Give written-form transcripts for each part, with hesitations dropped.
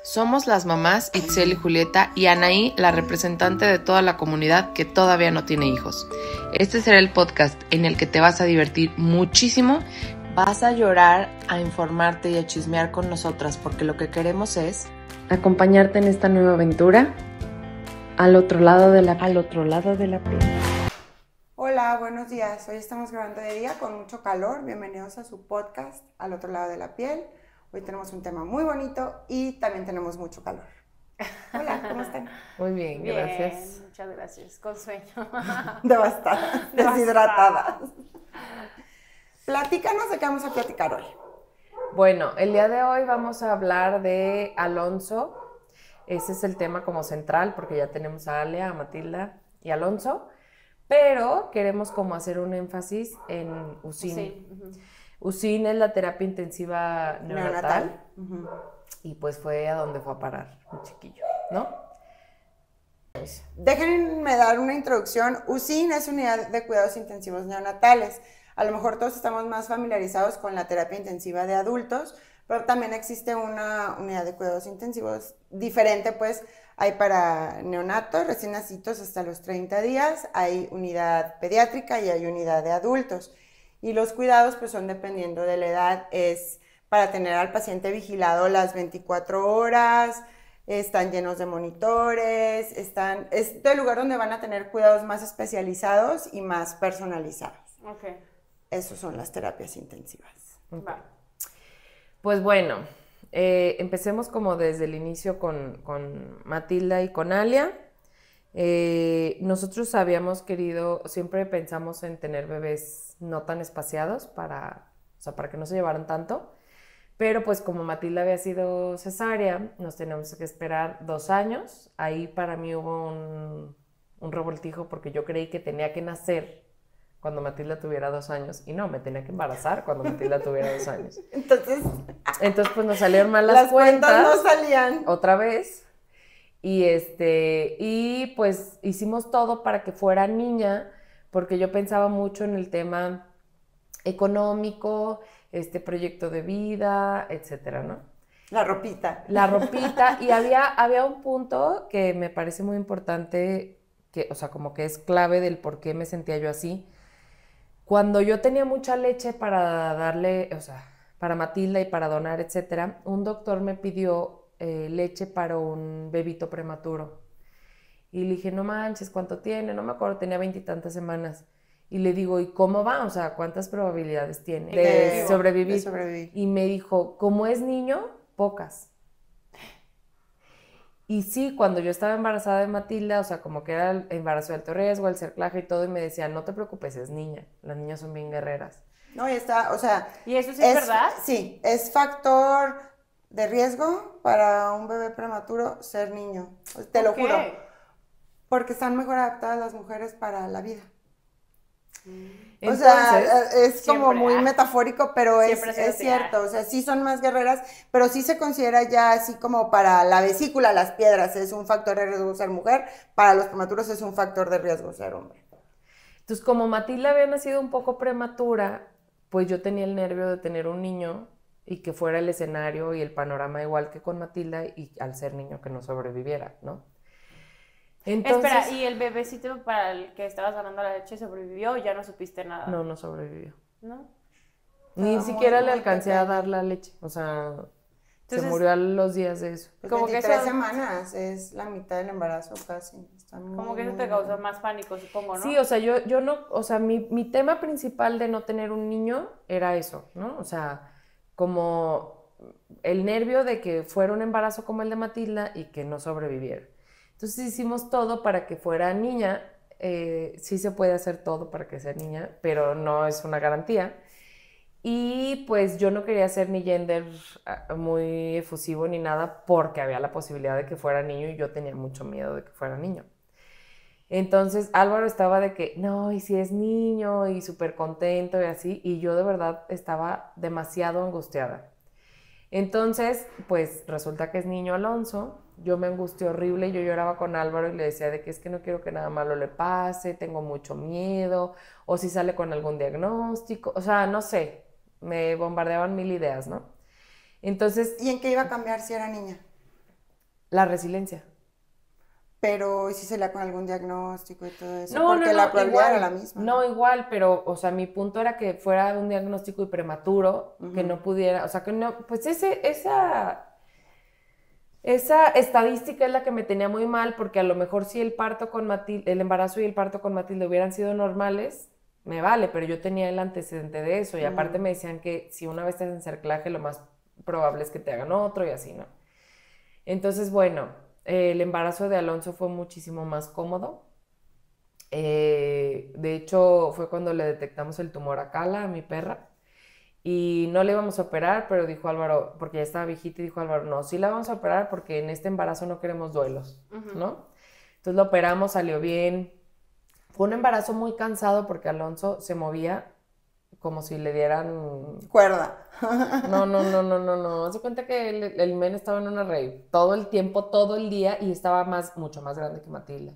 Somos las mamás Itzel y Julieta y Anaí, la representante de toda la comunidad que todavía no tiene hijos. Este será el podcast en el que te vas a divertir muchísimo, vas a llorar, a informarte y a chismear con nosotras, porque lo que queremos es acompañarte en esta nueva aventura al otro lado de la piel. Hola, buenos días. Hoy estamos grabando de día con mucho calor. Bienvenidos a su podcast Al Otro Lado de la Piel. Hoy tenemos un tema muy bonito y también tenemos mucho calor. Hola, ¿cómo están? Muy bien, gracias. Muchas gracias. Con sueño. Devastadas, deshidratadas. Platícanos de qué vamos a platicar hoy. Bueno, el día de hoy vamos a hablar de Alonso. Ese es el tema como central porque ya tenemos a Ale, a Matilda y a Alonso. Pero queremos como hacer un énfasis en USIN. Sí. USIN es la terapia intensiva neonatal. Uh-huh. Y pues fue a donde fue a parar un chiquillo, ¿no? Déjenme dar una introducción. USIN es Unidad de Cuidados Intensivos Neonatales. A lo mejor todos estamos más familiarizados con la terapia intensiva de adultos, pero también existe una unidad de cuidados intensivos diferente, pues hay para neonatos, recién nacidos hasta los 30 días, hay unidad pediátrica y hay unidad de adultos. Y los cuidados pues son dependiendo de la edad, es para tener al paciente vigilado las 24 horas, están llenos de monitores, es el lugar donde van a tener cuidados más especializados y más personalizados. Ok. Esas son las terapias intensivas. Okay. Va. Pues bueno, empecemos como desde el inicio con Matilda y con Alia. Nosotros habíamos querido, siempre pensamos en tener bebés no tan espaciados para que no se llevaran tanto, pero pues como Matilda había sido cesárea, nos teníamos que esperar 2 años. Ahí para mí hubo un revoltijo porque yo creí que tenía que nacer cuando Matilda tuviera 2 años y no, me tenía que embarazar cuando Matilda tuviera 2 años. Entonces pues nos salieron mal las cuentas no salían. Otra vez. Y pues hicimos todo para que fuera niña, porque yo pensaba mucho en el tema económico, proyecto de vida, etcétera, ¿no? La ropita. Y había un punto que me parece muy importante, como que es clave del por qué me sentía yo así. Cuando yo tenía mucha leche para darle, para Matilda y para donar, etcétera, un doctor me pidió leche para un bebito prematuro. Y le dije, no manches, ¿cuánto tiene? No me acuerdo, tenía 20 y tantas semanas. Y le digo, ¿y cómo va? O sea, ¿cuántas probabilidades tiene de sobrevivir? Y me dijo, como es niño, pocas. Y sí, cuando yo estaba embarazada de Matilda, como que era el embarazo de alto riesgo, el cerclaje y todo, y me decía, no te preocupes, es niña. Las niñas son bien guerreras. No, y está, ¿Y eso sí es verdad? Sí, es factor de riesgo para un bebé prematuro ser niño. Te lo juro. Porque están mejor adaptadas las mujeres para la vida. Entonces, es como muy metafórico, pero es cierto. Sí son más guerreras, pero sí se considera ya así como para la vesícula, las piedras, es un factor de riesgo ser mujer, para los prematuros es un factor de riesgo ser hombre. Entonces, como Matilda había nacido un poco prematura, pues yo tenía el nervio de tener un niño y que fuera el escenario y el panorama igual que con Matilda y al ser niño que no sobreviviera, ¿no? Entonces, espera, ¿y el bebecito para el que estabas ganando la leche sobrevivió o ya no supiste nada? No sobrevivió. ¿No? Ni siquiera le alcancé a dar la leche, entonces, se murió a los días de eso. Pues como 23 semanas, es la mitad del embarazo casi. Como que eso te causó más pánico, supongo, ¿no? Sí, yo no, mi tema principal de no tener un niño era eso, ¿no? Como el nervio de que fuera un embarazo como el de Matilda y que no sobreviviera. Entonces hicimos todo para que fuera niña. Sí se puede hacer todo para que sea niña, pero no es una garantía. Y pues yo no quería ser ni gender muy efusivo ni nada porque había la posibilidad de que fuera niño y yo tenía mucho miedo de que fuera niño. Entonces Álvaro estaba de que, no, y si es niño y súper contento y así, y yo de verdad estaba demasiado angustiada. Entonces, pues resulta que es niño Alonso, yo me angustié horrible y yo lloraba con Álvaro y le decía de que es que no quiero que nada malo le pase, tengo mucho miedo, o si sale con algún diagnóstico, no sé, me bombardeaban 1000 ideas, ¿no? Entonces... ¿Y en qué iba a cambiar si era niña? La resiliencia. Pero ¿y si salía con algún diagnóstico y todo eso? No, Porque no, la no, probabilidad igual. era la misma. No, igual, pero, o sea, mi punto era que fuera un diagnóstico y prematuro, que no pudiera, o sea, que no, pues esa estadística es la que me tenía muy mal, porque a lo mejor si el parto con Matilde, el embarazo y el parto con Matilde hubieran sido normales, me vale, pero yo tenía el antecedente de eso, y aparte me decían que si una vez te hacen cerclaje, lo más probable es que te hagan otro y así, ¿no? Entonces, bueno, el embarazo de Alonso fue muchísimo más cómodo. De hecho, fue cuando le detectamos el tumor a Cala, a mi perra, y no le íbamos a operar, pero dijo Álvaro, porque ya estaba viejita, y dijo Álvaro, no, sí la vamos a operar porque en este embarazo no queremos duelos, ¿no? Entonces lo operamos, salió bien. Fue un embarazo muy cansado porque Alonso se movía como si le dieran... Cuerda. No, no, no, no, no, no. Haz de cuenta que el men estaba en una rave todo el tiempo, todo el día, y estaba mucho más grande que Matilda.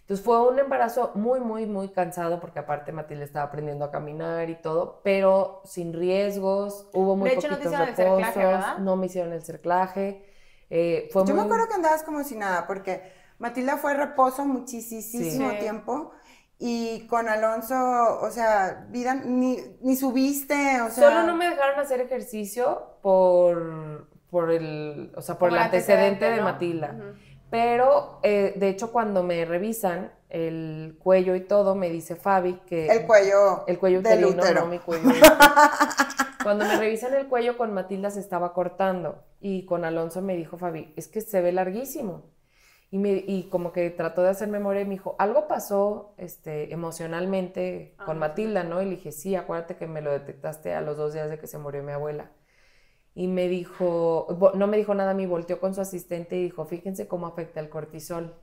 Entonces fue un embarazo muy, muy, muy cansado porque aparte Matilde estaba aprendiendo a caminar y todo, pero sin riesgos, hubo muy De hecho, no te poquitos hicieron el cerclaje, reposos, ¿verdad? no me hicieron el cerclaje, fue Yo me muy... acuerdo que andabas como si nada, porque Matilda fue reposo muchísimo Sí. tiempo y con Alonso, o sea, vida, ni subiste, o Solo no sea, me dejaron hacer ejercicio por el, o sea, por Como el el antecedente antecedente, de ¿no? Matilda. Ujú. Pero, de hecho, cuando me revisan el cuello y todo, me dice Fabi el que cuello el cuello del uterino, no útero. mi cuello útero. Cuando me revisan el cuello con Matilda se estaba cortando y con Alonso me dijo Fabi, es que se ve larguísimo. Y como que trató de hacer memoria y me dijo, algo pasó emocionalmente con Matilda, ¿no? Y le dije, sí, acuérdate que me lo detectaste a los 2 días de que se murió mi abuela. Y me dijo, no me dijo nada, me volteó con su asistente y dijo, fíjense cómo afecta el cortisol.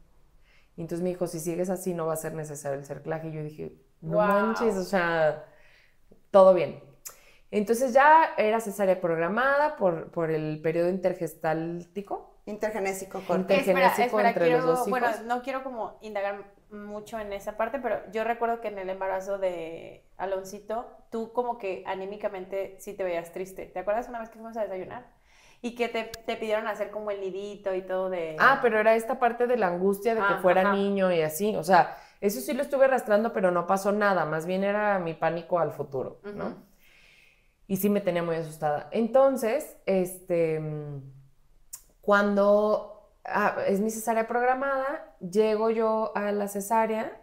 Y entonces me dijo, si sigues así no va a ser necesario el cerclaje. Y yo dije, no manches, o Wow. sea, todo bien. Entonces ya era cesárea programada por el periodo intergestáltico, Intergenésico corto. intergenésico Espera, entre los dos bueno, hijos. no quiero como indagar mucho en esa parte, pero yo recuerdo que en el embarazo de Aloncito, tú como que anímicamente sí te veías triste. ¿Te acuerdas una vez que fuimos a desayunar? Y que te pidieron hacer como el nidito y todo de... Ah, pero era esta parte de la angustia de que fuera Ajá. niño y así. O sea, eso sí lo estuve arrastrando, pero no pasó nada. Más bien era mi pánico al futuro, ¿no? Ujú. Y sí me tenía muy asustada. Entonces, cuando es mi cesárea programada, llego yo a la cesárea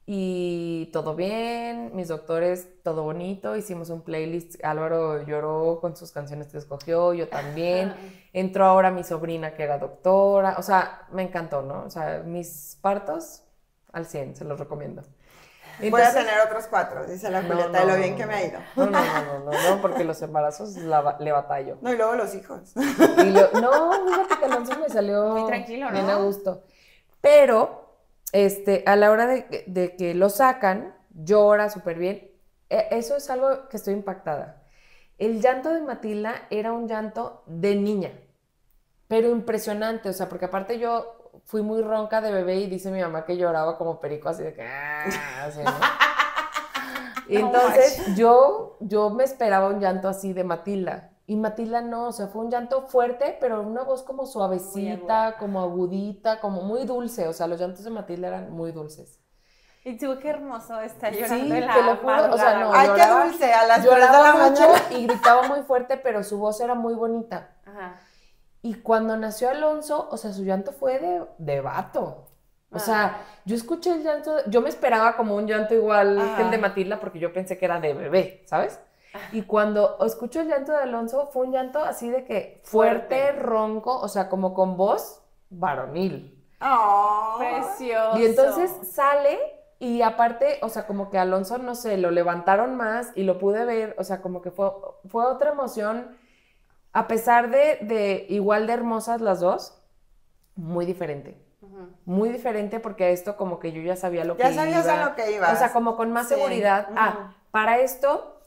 y todo bien, mis doctores, todo bonito, hicimos un playlist, Álvaro lloró con sus canciones que escogió, yo también, entró ahora mi sobrina que era doctora, o sea, me encantó, ¿no? O sea, mis partos al 100, se los recomiendo. Voy a Entonces, tener otros 4, dice la no, Julieta, de no, lo no, bien no, que me ha ido. no, no, no, no, no, no, porque los embarazos le batallo. No, y luego los hijos. No, fíjate que Alonso me Muy salió tranquilo, bien a ¿no? gusto. Pero, a la hora de que lo sacan, llora súper bien. Eso es algo que estoy impactada. El llanto de Matilda era un llanto de niña, pero impresionante, o sea, porque aparte yo fui muy ronca de bebé y dice mi mamá que lloraba como perico, así de que, así, ¿no? Y No entonces manches. yo me esperaba un llanto así de Matilda. Y Matilda no, o sea, fue un llanto fuerte, pero una voz como Muy aguda. suavecita, como agudita, como muy dulce. O sea, los llantos de Matilda eran muy dulces. Y tú, qué hermoso está llorando en Sí, te lo la juro, o sea, madrugada, no, güey. Ay, qué dulce, a las 3 de lloraba la mucho mañana. y gritaba muy fuerte, pero su voz era muy bonita. Ajá. Y cuando nació Alonso, o sea, su llanto fue de vato. O sea, yo escuché el llanto, yo me esperaba como un llanto igual que el de Ajá. Matilda porque yo pensé que era de bebé, ¿sabes? Y cuando escucho el llanto de Alonso, fue un llanto así de que fuerte, ronco, o sea, como con voz varonil. Oh. Precioso. Y entonces sale y aparte, o sea, como que Alonso, no sé, lo levantaron más y lo pude ver, o sea, como que fue otra emoción, a pesar de igual de hermosas las dos, muy diferente. Muy diferente porque esto como que yo ya sabía lo Ya que sabías iba. a lo que ibas. O sea, como con más Sí. seguridad. Para esto,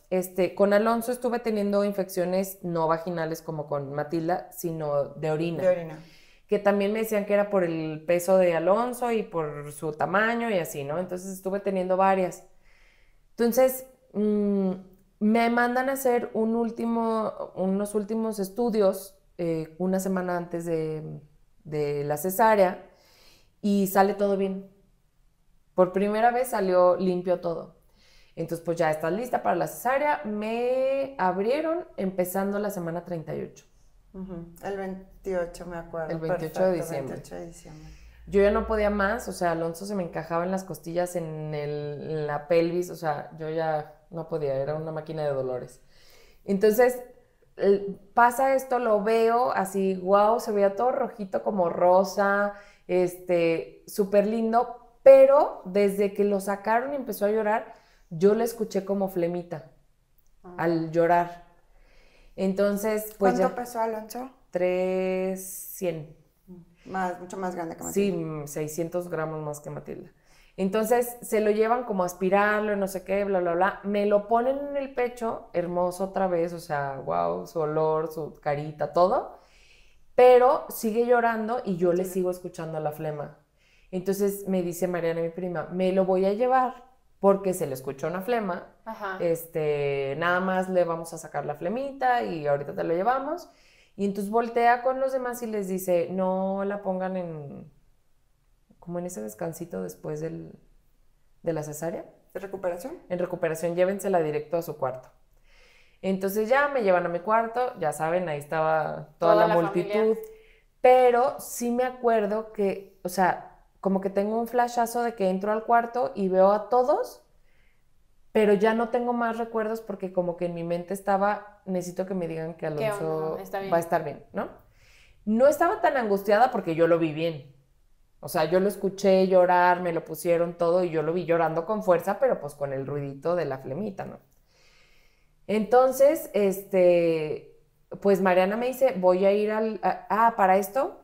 con Alonso estuve teniendo infecciones no vaginales como con Matilda, sino de orina. De orina. Que también me decían que era por el peso de Alonso y por su tamaño y así, ¿no? Entonces estuve teniendo varias. Entonces, me mandan a hacer unos últimos estudios una semana antes de la cesárea y sale todo bien. Por primera vez salió limpio todo. Entonces, pues ya estás lista para la cesárea. Me abrieron empezando la semana 38. El 28, me acuerdo. El 28 de diciembre. 28 de diciembre. Yo ya no podía más, o sea, Alonso se me encajaba en las costillas, en la pelvis, o sea, yo ya no podía, era una máquina de dolores. Entonces, pasa esto, lo veo así, wow, se veía todo rojito como rosa, súper lindo, pero desde que lo sacaron y empezó a llorar, yo le escuché como flemita al llorar. Entonces, pues ¿Cuánto ya, pesó Alonso? 300. Mucho más grande que Matilda. Sí, 600 gramos más que Matilda. Entonces se lo llevan como a aspirarlo, no sé qué, bla, bla, bla. Me lo ponen en el pecho, hermoso otra vez, o sea, wow, su olor, su carita, todo. Pero sigue llorando y yo le sigo escuchando la flema. Entonces me dice Mariana, mi prima, me lo voy a llevar porque se le escuchó una flema. Ajá. Nada más le vamos a sacar la flemita y ahorita te lo llevamos. Y entonces voltea con los demás y les dice, no la pongan como en ese descansito después de la cesárea. ¿De recuperación? En recuperación, llévensela directo a su cuarto. Entonces ya me llevan a mi cuarto, ya saben, ahí estaba toda la multitud. Familia. Pero sí me acuerdo que, o sea, como que tengo un flashazo de que entro al cuarto y veo a todos, pero ya no tengo más recuerdos porque como que en mi mente estaba, necesito que me digan que Alonso va a estar bien, ¿no? No estaba tan angustiada porque yo lo vi bien. O sea, yo lo escuché llorar, me lo pusieron todo y yo lo vi llorando con fuerza, pero pues con el ruidito de la flemita, ¿no? Entonces, pues Mariana me dice, voy a ir para esto,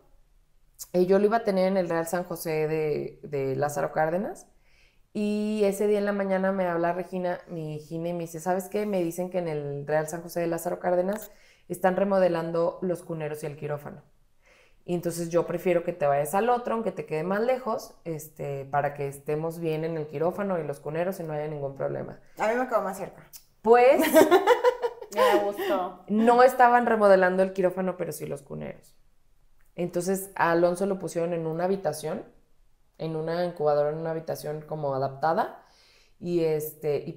yo lo iba a tener en el Real San José de Lázaro Cárdenas. Y ese día en la mañana me habla Regina, mi gine, y me dice, ¿sabes qué? Me dicen que en el Real San José de Lázaro Cárdenas están remodelando los cuneros y el quirófano. Y entonces yo prefiero que te vayas al otro, aunque te quede más lejos, para que estemos bien en el quirófano y los cuneros y no haya ningún problema. A mí me quedó más cerca. Pues, me gustó. No estaban remodelando el quirófano, pero sí los cuneros. Entonces a Alonso lo pusieron en una habitación, en una incubadora, en una habitación como adaptada, y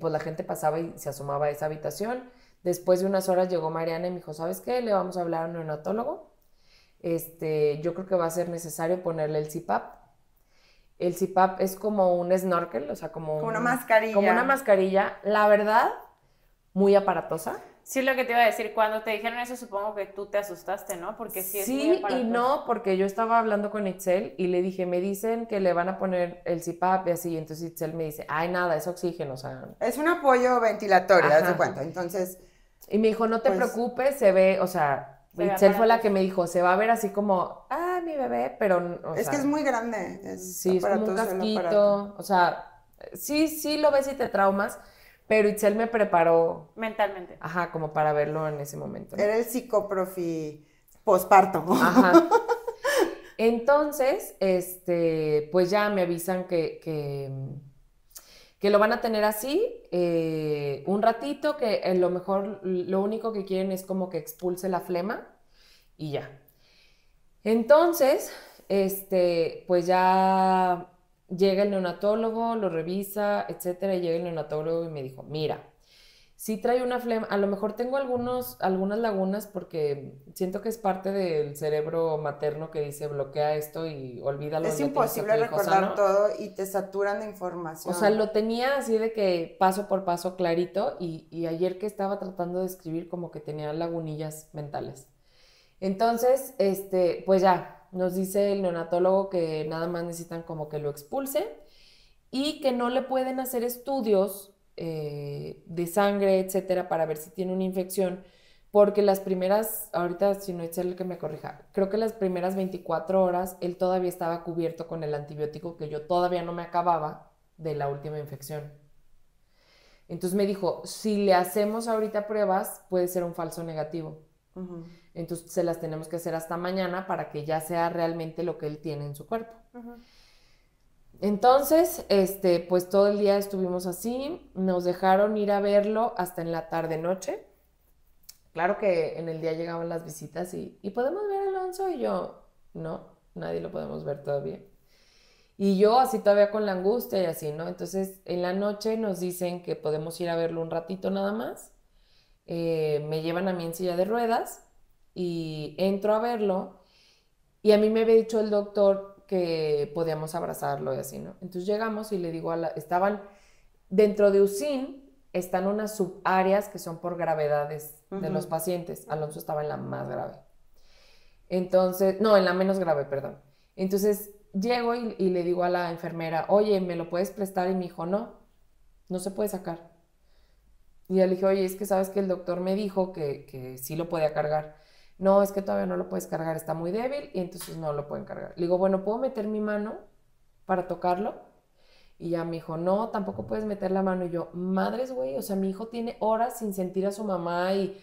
pues la gente pasaba y se asomaba a esa habitación. Después de unas horas llegó Mariana y me dijo, ¿sabes qué? Le vamos a hablar a un neonatólogo. Yo creo que va a ser necesario ponerle el CPAP. El CPAP es como un snorkel, o sea, como una mascarilla. Como una mascarilla, la verdad, muy aparatosa. Sí, lo que te iba a decir, cuando te dijeron eso, supongo que tú te asustaste, ¿no? Porque sí es muy aparatoso. Sí y no, porque yo estaba hablando con Itzel y le dije, me dicen que le van a poner el CPAP y así, entonces Itzel me dice, ay, nada, es oxígeno, o sea. Es un apoyo ventilatorio, haz de cuenta, entonces. Y me dijo, no te preocupes, se ve, o sea, Itzel fue la que me dijo, se va a ver así como, mi bebé, pero, o sea. Que es muy grande. Sí, es como un casquito, o sea, sí lo ves y te traumas. Pero Itzel me preparó mentalmente. Ajá, como para verlo en ese momento, ¿no? Era el psicoprofi posparto. Ajá. Entonces, pues ya me avisan que lo van a tener así un ratito, que lo mejor, lo único que quieren es como que expulse la flema y ya. Entonces, pues ya llega el neonatólogo, lo revisa, etcétera, y llega el neonatólogo y me dijo, mira, sí trae una flema, a lo mejor tengo algunas lagunas porque siento que es parte del cerebro materno que dice bloquea esto y olvídalo. Es imposible recordar todo y te saturan de información. O sea, lo tenía así de que paso por paso clarito y ayer que estaba tratando de escribir como que tenía lagunillas mentales. Entonces, pues ya, nos dice el neonatólogo que nada más necesitan como que lo expulse y que no le pueden hacer estudios de sangre, etcétera, para ver si tiene una infección, porque las primeras, ahorita si no es el que me corrija, creo que las primeras 24 horas él todavía estaba cubierto con el antibiótico que yo todavía no me acababa de la última infección. Entonces me dijo, si le hacemos ahorita pruebas, puede ser un falso negativo. Uh-huh. Entonces se las tenemos que hacer hasta mañana para que ya sea realmente lo que él tiene en su cuerpo. Uh-huh. Entonces, pues todo el día estuvimos así, nos dejaron ir a verlo hasta en la tarde-noche. Claro que en el día llegaban las visitas y ¿podemos ver a Alonso? Y yo, no. nadie lo podemos ver todavía. Y yo así todavía con la angustia y así, ¿no? Entonces, en la noche nos dicen que podemos ir a verlo un ratito nada más. Me llevan a mí en silla de ruedas y entro a verlo. Y a mí me había dicho el doctor que podíamos abrazarlo y así, ¿no? Entonces llegamos y le digo estaban dentro de USIN, están unas subáreas que son por gravedades de los pacientes. Alonso estaba en la más grave. Entonces, no, en la menos grave, perdón. Entonces llego y le digo a la enfermera, oye, ¿me lo puedes prestar? Y me dijo, no se puede sacar. Y yo le dije, oye, es que sabes que el doctor me dijo que sí lo podía cargar. No, es que todavía no lo puedes cargar, está muy débil y entonces no lo pueden cargar. Le digo, bueno, ¿puedo meter mi mano para tocarlo? Y ya me dijo, no, tampoco puedes meter la mano. Y yo, madres, güey, o sea, mi hijo tiene horas sin sentir a su mamá y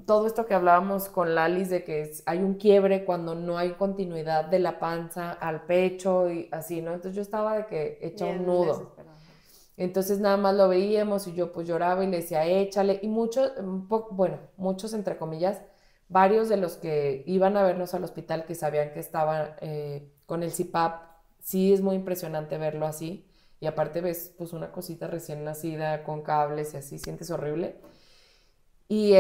todo esto que hablábamos con Lalis de que hay un quiebre cuando no hay continuidad de la panza al pecho y así, ¿no? Entonces yo estaba de que hecha un nudo. Entonces nada más lo veíamos y yo pues lloraba y le decía, échale. Y muchos, muchos entre comillas, varios de los que iban a vernos al hospital que sabían que estaba con el CPAP, sí es muy impresionante verlo así. Y aparte ves pues una cosita recién nacida con cables y así, sientes horrible. Y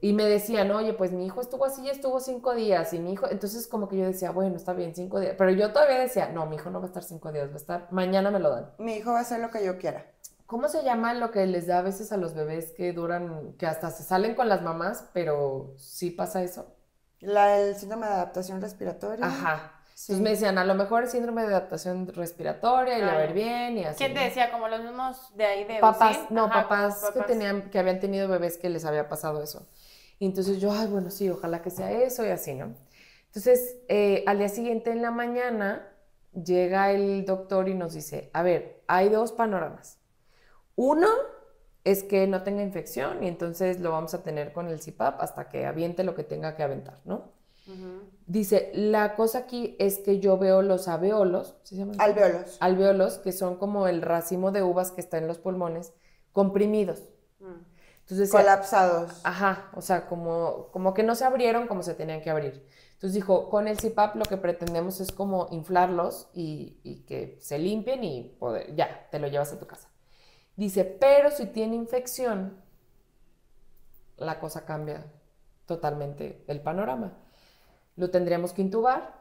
y me decían, oye, pues mi hijo estuvo así, estuvo 5 días, y mi hijo, entonces como que yo decía, bueno, está bien, 5 días, pero yo todavía decía, no, mi hijo no va a estar 5 días, va a estar, mañana me lo dan. Mi hijo va a hacer lo que yo quiera. ¿Cómo se llama lo que les da a veces a los bebés que duran, que hasta se salen con las mamás, pero sí pasa eso? El síndrome de adaptación respiratoria. Ajá. Sí. Entonces me decían, a lo mejor el síndrome de adaptación respiratoria y le va a ir bien y así. ¿Quién te decía? ¿Como los mismos de ahí de papás? UCIN? No, ajá, papás que habían tenido bebés que les había pasado eso. Y entonces yo, ay, bueno, sí, ojalá que sea eso y así, ¿no? Entonces, al día siguiente en la mañana llega el doctor y nos dice, a ver, hay 2 panoramas. Uno es que no tenga infección y entonces lo vamos a tener con el CPAP hasta que aviente lo que tenga que aventar, ¿no? Dice, la cosa aquí es que yo veo los alvéolos, ¿se llaman? Alvéolos. Alvéolos, que son como el racimo de uvas que está en los pulmones, comprimidos. Entonces, colapsados. Ajá, o sea, como que no se abrieron como se tenían que abrir. Entonces dijo, con el CPAP lo que pretendemos es como inflarlos y que se limpien y poder, ya, te lo llevas a tu casa. Dice, pero si tiene infección, la cosa cambia totalmente el panorama. Lo tendríamos que intubar,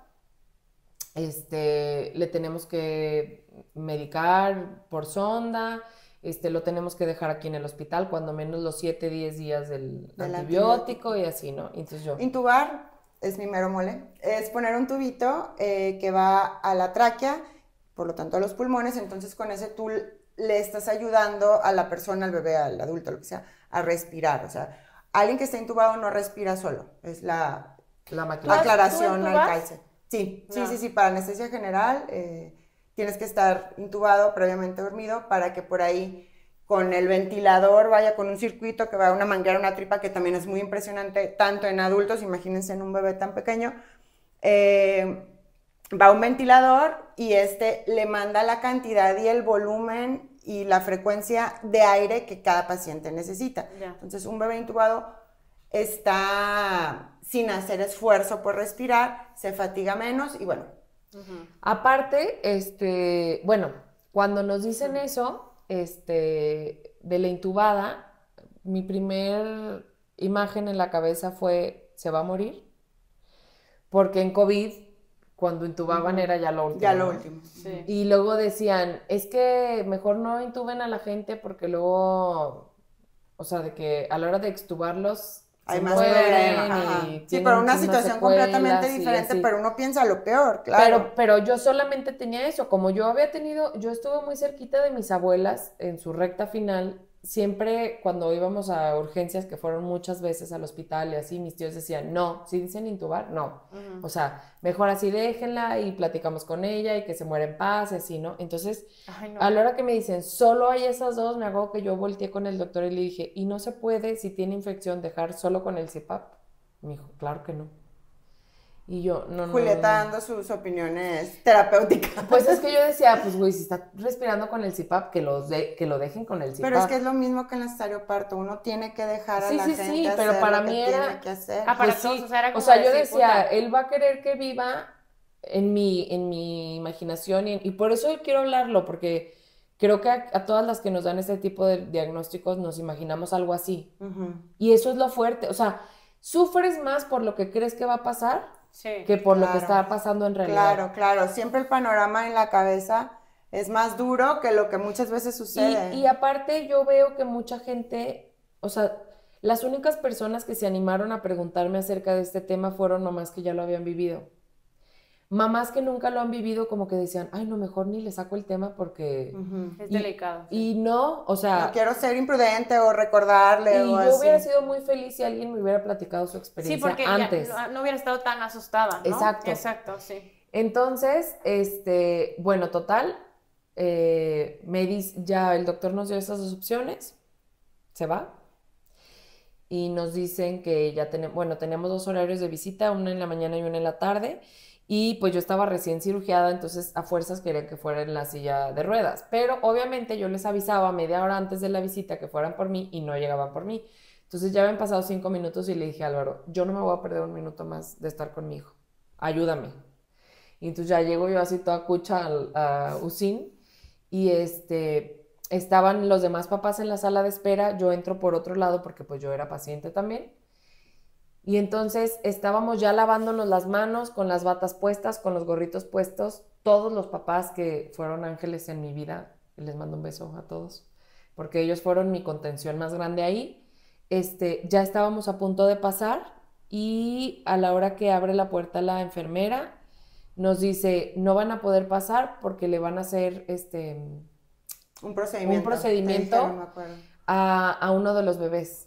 le tenemos que medicar por sonda, lo tenemos que dejar aquí en el hospital, cuando menos los 7, 10 días del antibiótico y así, ¿no? Entonces yo... Intubar es mi mero mole, es poner un tubito que va a la tráquea, por lo tanto a los pulmones, entonces con ese tú le estás ayudando a la persona, al bebé, al adulto, lo que sea, a respirar. O sea, alguien que está intubado no respira solo, es la aclaración al calce. Sí, no. sí, para anestesia general tienes que estar intubado, previamente dormido, para que por ahí con el ventilador vaya con un circuito que va a una manguera, una tripa, que también es muy impresionante, tanto en adultos, imagínense en un bebé tan pequeño, va un ventilador y le manda la cantidad y el volumen y la frecuencia de aire que cada paciente necesita. Yeah. Entonces, un bebé intubado está sin hacer esfuerzo por respirar, se fatiga menos y bueno. Aparte, bueno, cuando nos dicen eso, de la intubada, mi primer imagen en la cabeza fue, ¿se va a morir? Porque en COVID, cuando intubaban era ya lo último. Ya lo último. Sí. Y luego decían, es que mejor no intuben a la gente porque luego, o sea, de que a la hora de extubarlos hay más mueren. Sí, pero una situación completamente diferente, pero uno piensa lo peor, claro. Pero yo solamente tenía eso, como yo estuve muy cerquita de mis abuelas en su recta final, siempre cuando íbamos a urgencias, que fueron muchas veces al hospital y así, mis tíos decían, no, si dicen intubar, no. O sea, mejor así déjenla y platicamos con ella y que se muera en paz y así, ¿no? Entonces, a la hora que me dicen, solo hay esas 2, me hago que yo volteé con el doctor y le dije, ¿y no se puede, si tiene infección, dejar solo con el CPAP? Me dijo, claro que no. Y yo, no. Julieta dando sus opiniones terapéuticas. Pues es que yo decía, pues güey, si está respirando con el CPAP, que lo dejen con el CPAP. Pero es que es lo mismo que en el necesario parto, uno tiene que dejar a la gente pero hacer para lo que mí tiene que hacer. Para todos, o sea, yo decía, él va a querer que viva en mi imaginación y por eso quiero hablarlo, porque creo que a todas las que nos dan este tipo de diagnósticos nos imaginamos algo así. Ujú. Y eso es lo fuerte, o sea, sufres más por lo que crees que va a pasar Sí. que por lo que Claro. está pasando en realidad. Claro. Siempre el panorama en la cabeza es más duro que lo que muchas veces sucede. Y aparte yo veo que mucha gente, o sea, las únicas personas que se animaron a preguntarme acerca de este tema fueron mamás que ya lo habían vivido. Mamás que nunca lo han vivido como que decían, ay, no, mejor ni le saco el tema porque... Ujú. Es Y, delicado. Sí. y no, o No sea, quiero ser imprudente o recordarle y o yo así. hubiera sido muy feliz si alguien me hubiera platicado su Sí, experiencia porque antes. ya no hubiera estado tan asustada, ¿no? Exacto. Exacto, sí. Entonces, bueno, total, me dice, ya el doctor nos dio esas dos opciones, se va, y nos dicen que ya tenemos, bueno, tenemos dos horarios de visita, uno en la mañana y uno en la tarde, y pues yo estaba recién cirugiada, entonces a fuerzas querían que fuera en la silla de ruedas, pero obviamente yo les avisaba media hora antes de la visita que fueran por mí y no llegaban por mí. Entonces ya habían pasado 5 minutos y le dije a Álvaro, yo no me voy a perder un minuto más de estar con mi hijo, ayúdame. Y entonces ya llego yo así toda cucha a USIN y estaban los demás papás en la sala de espera, yo entro por otro lado porque pues yo era paciente también. Y entonces estábamos ya lavándonos las manos con las batas puestas, con los gorritos puestos, todos los papás que fueron ángeles en mi vida, les mando un beso a todos, porque ellos fueron mi contención más grande ahí. Ya estábamos a punto de pasar y a la hora que abre la puerta la enfermera nos dice, no van a poder pasar porque le van a hacer Un procedimiento. un procedimiento Te dijeron, me acuerdo. a uno de los bebés.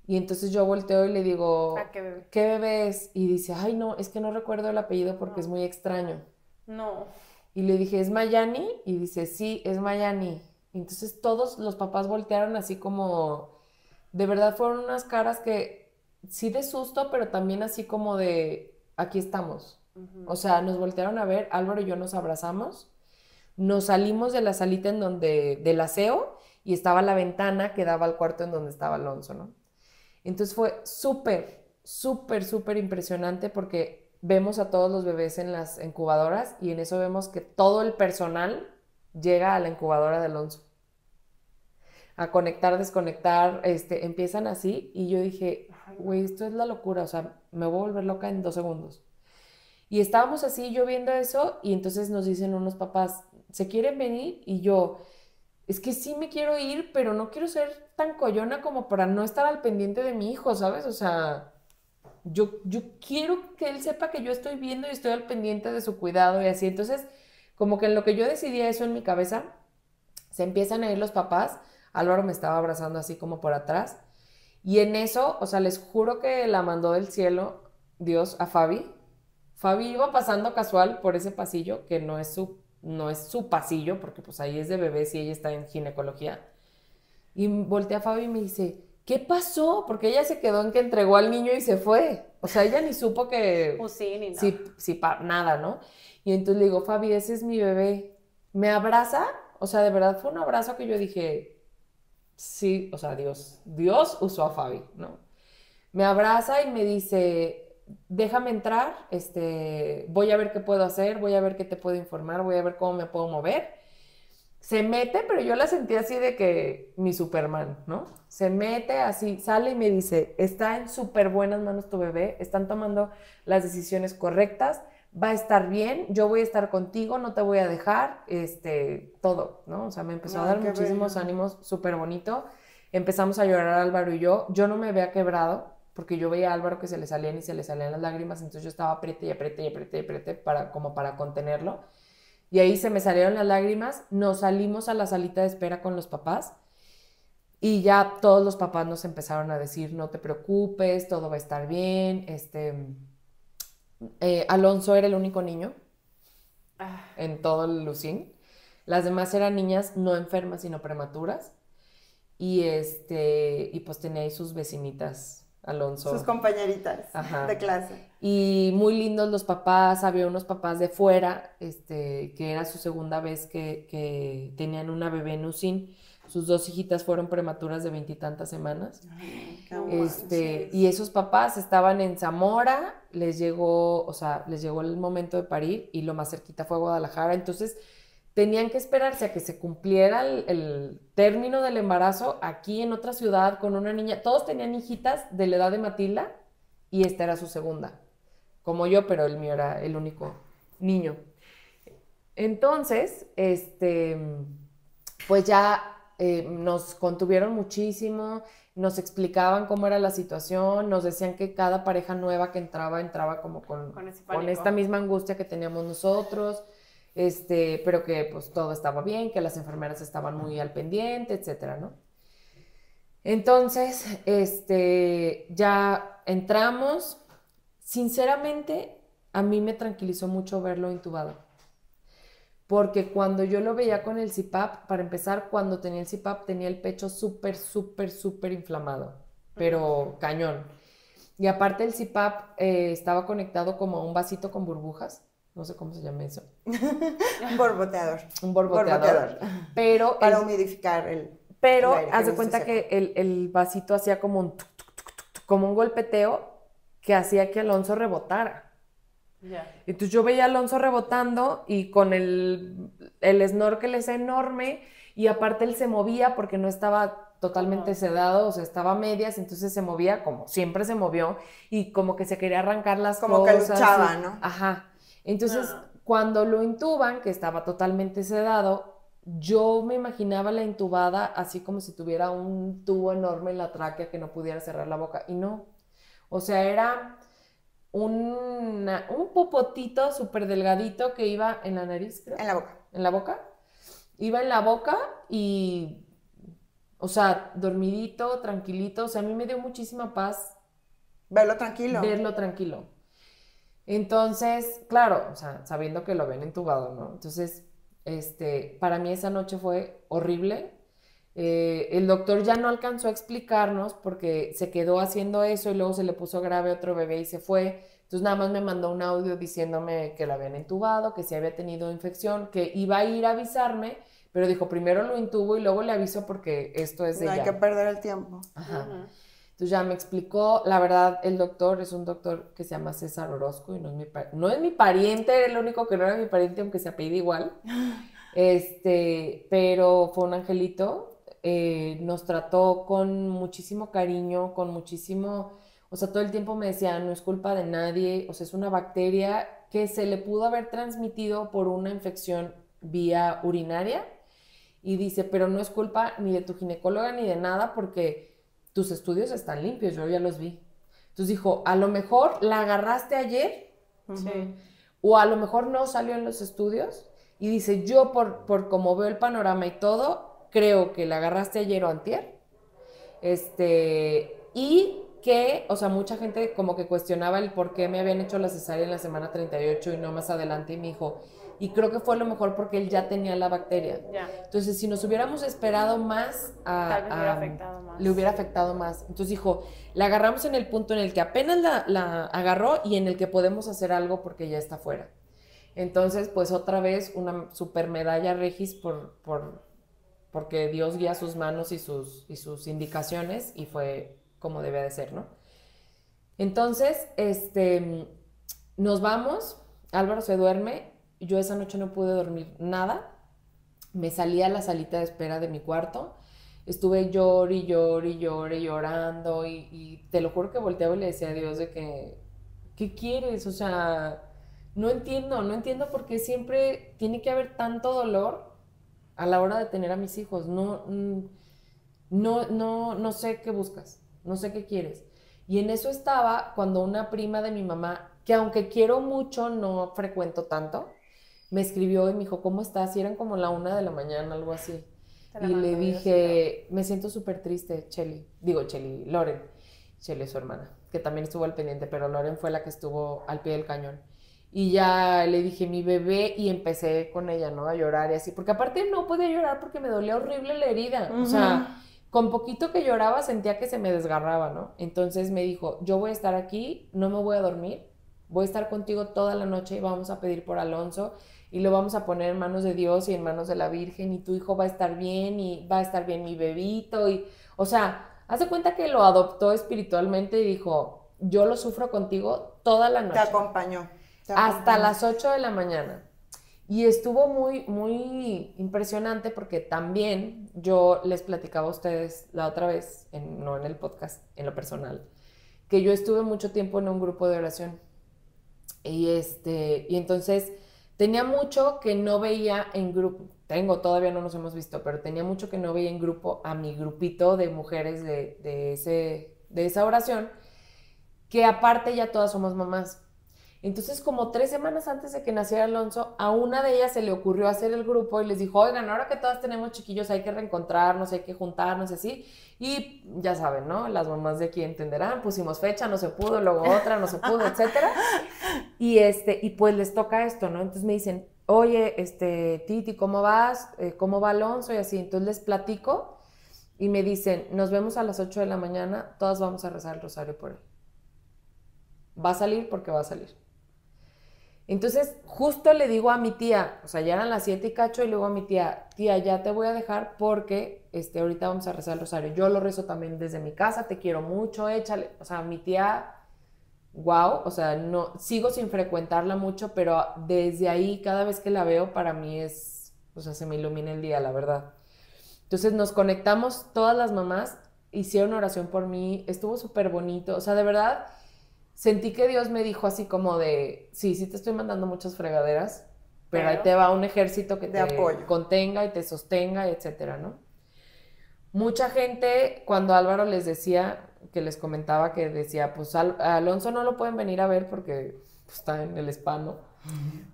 Y entonces yo volteo y le digo, ¿A qué bebé? ¿qué bebé es? Y dice, ay no, es que no recuerdo el apellido porque es muy extraño. No. Y le dije, ¿es Mayani? Y dice, sí, es Mayani. Y entonces todos los papás voltearon así como, de verdad fueron unas caras que sí de susto, pero también así como de, aquí estamos. O sea, nos voltearon a ver, Álvaro y yo nos abrazamos, nos salimos de la salita en donde, del aseo, y estaba la ventana que daba al cuarto en donde estaba Alonso, ¿no? Entonces fue súper impresionante porque vemos a todos los bebés en las incubadoras y en eso vemos que todo el personal llega a la incubadora de Alonso. A conectar, desconectar, empiezan así y yo dije, güey, esto es la locura, o sea, me voy a volver loca en 2 segundos. Y estábamos así, yo viendo eso, y entonces nos dicen unos papás, ¿se quieren venir? Y yo, es que sí me quiero ir, pero no quiero ser tan coyona como para no estar al pendiente de mi hijo, ¿sabes? O sea, yo quiero que él sepa que yo estoy viendo y estoy al pendiente de su cuidado y así. Entonces, como que en lo que yo decidía eso en mi cabeza, se empiezan a ir los papás. Álvaro me estaba abrazando así como por atrás. Y en eso, o sea, les juro que la mandó del cielo Dios a Fabi. Fabi iba pasando casual por ese pasillo, que no es su pasillo, porque pues ahí es de bebés y ella está en ginecología. Y voltea a Fabi y me dice, ¿qué pasó? Porque ella se quedó en que entregó al niño y se fue. O sea, ella ni supo que... Pues sí, ni nada. Sí, nada, ¿no? Y entonces le digo, Fabi, ese es mi bebé. ¿Me abraza? O sea, de verdad fue un abrazo que yo dije, sí, o sea, Dios usó a Fabi, ¿no? Me abraza y me dice, déjame entrar, voy a ver qué puedo hacer, voy a ver qué te puedo informar, voy a ver cómo me puedo mover. Se mete, pero yo la sentí así de que mi Superman, ¿no? Se mete así, sale y me dice, está en súper buenas manos tu bebé, están tomando las decisiones correctas, va a estar bien, yo voy a estar contigo, no te voy a dejar, todo, ¿no? O sea, me empezó a dar qué muchísimos bello. ánimos, súper bonito. Empezamos a llorar Álvaro y yo no me había quebrado, porque yo veía a Álvaro que se le salían y se le salían las lágrimas, entonces yo estaba apriete y apriete y apriete y apriete como para contenerlo. Y ahí se me salieron las lágrimas, nos salimos a la salita de espera con los papás y ya todos los papás nos empezaron a decir, no te preocupes, todo va a estar bien. Alonso era el único niño en todo el Lucín. Las demás eran niñas no enfermas, sino prematuras. Y pues tenía ahí sus vecinitas, Alonso. Sus compañeritas Ajá. de clase. Y muy lindos los papás, había unos papás de fuera, que era su segunda vez que tenían una bebé en USIN, sus 2 hijitas fueron prematuras de 20 y tantas semanas. Manches. Y esos papás estaban en Zamora, les llegó el momento de parir y lo más cerquita fue Guadalajara, entonces tenían que esperarse a que se cumpliera el término del embarazo aquí en otra ciudad con una niña. Todos tenían hijitas de la edad de Matilda y esta era su segunda, como yo, pero el mío era el único niño. Entonces, pues ya nos contuvieron muchísimo, nos explicaban cómo era la situación, nos decían que cada pareja nueva que entraba como con esta misma angustia que teníamos nosotros. Pero que pues todo estaba bien, que las enfermeras estaban muy al pendiente, etcétera, ¿no? Entonces, ya entramos. Sinceramente, a mí me tranquilizó mucho verlo intubado. Porque cuando yo lo veía con el CPAP, para empezar, cuando tenía el CPAP, tenía el pecho súper, súper, súper inflamado, pero cañón. Y aparte el CPAP estaba conectado como a un vasito con burbujas. No sé cómo se llama eso. Un borboteador. Un borboteador. Pero para humidificar el aire, haz de cuenta que el vasito hacía como un como un golpeteo que hacía que Alonso rebotara. Yeah. Entonces yo veía a Alonso rebotando y con el snorkel ese enorme y aparte él se movía porque no estaba totalmente sedado, o sea, estaba a medias, entonces se movía como siempre se movió y como que se quería arrancar las como cosas. Como que luchaba, ¿no? Ajá. Entonces, cuando lo intuban, que estaba totalmente sedado, yo me imaginaba la intubada así como si tuviera un tubo enorme en la tráquea que no pudiera cerrar la boca. Y no. O sea, era un popotito súper delgadito que iba en la nariz, creo. En la boca. En la boca. Iba en la boca y, o sea, dormidito, tranquilito. O sea, a mí me dio muchísima paz. Verlo tranquilo. Verlo tranquilo. Entonces, claro, o sea, sabiendo que lo habían entubado, ¿no? Entonces, para mí esa noche fue horrible. El doctor ya no alcanzó a explicarnos porque se quedó haciendo eso y luego se le puso grave a otro bebé y se fue. Entonces nada más me mandó un audio diciéndome que lo habían intubado, que si había tenido infección, que iba a ir a avisarme, pero dijo, primero lo intubo y luego le aviso porque esto es de no ya. hay que perder el tiempo. Ajá. Entonces ya me explicó, la verdad, el doctor es un doctor que se llama César Orozco y no es mi pariente, era el único que no era mi pariente, aunque se apellida igual. Pero fue un angelito, nos trató con muchísimo cariño, con muchísimo, o sea, todo el tiempo me decía, no es culpa de nadie, o sea, es una bacteria que se le pudo haber transmitido por una infección vía urinaria, y dice, pero no es culpa ni de tu ginecóloga ni de nada, porque tus estudios están limpios, yo ya los vi. Entonces dijo, a lo mejor la agarraste ayer, sí, o a lo mejor no salió en los estudios, y dice, yo por como veo el panorama y todo, creo que la agarraste ayer o antier, y que, o sea, mucha gente como que cuestionaba el por qué me habían hecho la cesárea en la semana 38 y no más adelante, y me dijo, y creo que fue lo mejor porque él ya tenía la bacteria. Ya. Entonces, si nos hubiéramos esperado más, Tal vez hubiera afectado más. le hubiera afectado más. Entonces dijo, la agarramos en el punto en el que apenas la agarró y en el que podemos hacer algo porque ya está fuera. Entonces, pues otra vez una super medalla Regis porque Dios guía sus manos y sus indicaciones y fue como debe de ser, ¿no? Entonces, nos vamos, Álvaro se duerme, yo esa noche no pude dormir nada, me salí a la salita de espera de mi cuarto, estuve llorando y te lo juro que volteaba y le decía a Dios de que, ¿qué quieres? O sea, no entiendo por qué siempre tiene que haber tanto dolor a la hora de tener a mis hijos, no sé qué buscas, no sé qué quieres. Y en eso estaba cuando una prima de mi mamá, que aunque quiero mucho, no frecuento tanto, me escribió y me dijo, ¿cómo estás? Y eran como la 1 de la mañana, algo así. Y le dije, me siento súper triste, Loren. Cheli es su hermana, que también estuvo al pendiente, pero Loren fue la que estuvo al pie del cañón. Y ya le dije, mi bebé, y empecé con ella, ¿no? A llorar y así, porque aparte no podía llorar porque me dolía horrible la herida. O sea, con poquito que lloraba sentía que se me desgarraba, ¿no? Entonces me dijo, yo voy a estar aquí, no me voy a dormir, voy a estar contigo toda la noche y vamos a pedir por Alonso y lo vamos a poner en manos de Dios y en manos de la Virgen y tu hijo va a estar bien y va a estar bien mi bebito y, o sea, haz de cuenta que lo adoptó espiritualmente y dijo, yo lo sufro contigo toda la noche. Te acompañó. Hasta las 8 de la mañana. Y estuvo muy, muy impresionante porque también yo les platicaba a ustedes la otra vez, no en el podcast, en lo personal, que yo estuve mucho tiempo en un grupo de oración. Y entonces tenía mucho que no veía en grupo, todavía no nos hemos visto, pero tenía mucho que no veía en grupo a mi grupito de mujeres de esa oración, que aparte ya todas somos mamás. Entonces, como 3 semanas antes de que naciera Alonso, a una de ellas se le ocurrió hacer el grupo y les dijo, oigan, ahora que todas tenemos chiquillos hay que reencontrarnos, hay que juntarnos, así. Y ya saben, ¿no? Las mamás de aquí entenderán, pusimos fecha, no se pudo, luego otra, no se pudo, etcétera. Y pues les toca esto, ¿no? Entonces me dicen, oye, Titi, ¿cómo vas? ¿Cómo va Alonso? Y así, entonces les platico y me dicen, nos vemos a las 8 de la mañana, todas vamos a rezar el rosario por él. Va a salir porque va a salir. Entonces, justo le digo a mi tía, o sea, ya eran las 7 y cacho, y luego a mi tía, ya te voy a dejar porque ahorita vamos a rezar el rosario. Yo lo rezo también desde mi casa, te quiero mucho, échale. O sea, mi tía, wow, o sea, no, sigo sin frecuentarla mucho, pero desde ahí, cada vez que la veo, para mí o sea, se me ilumina el día, la verdad. Entonces nos conectamos todas las mamás, hicieron oración por mí, estuvo súper bonito, o sea, de verdad sentí que Dios me dijo así como de, sí te estoy mandando muchas fregaderas, pero ahí te va un ejército que te apoyo, contenga y te sostenga, etcétera, ¿no? Mucha gente, cuando Álvaro les decía, que les comentaba que decía, pues a Alonso no lo pueden venir a ver porque pues, está en el spa, ¿no?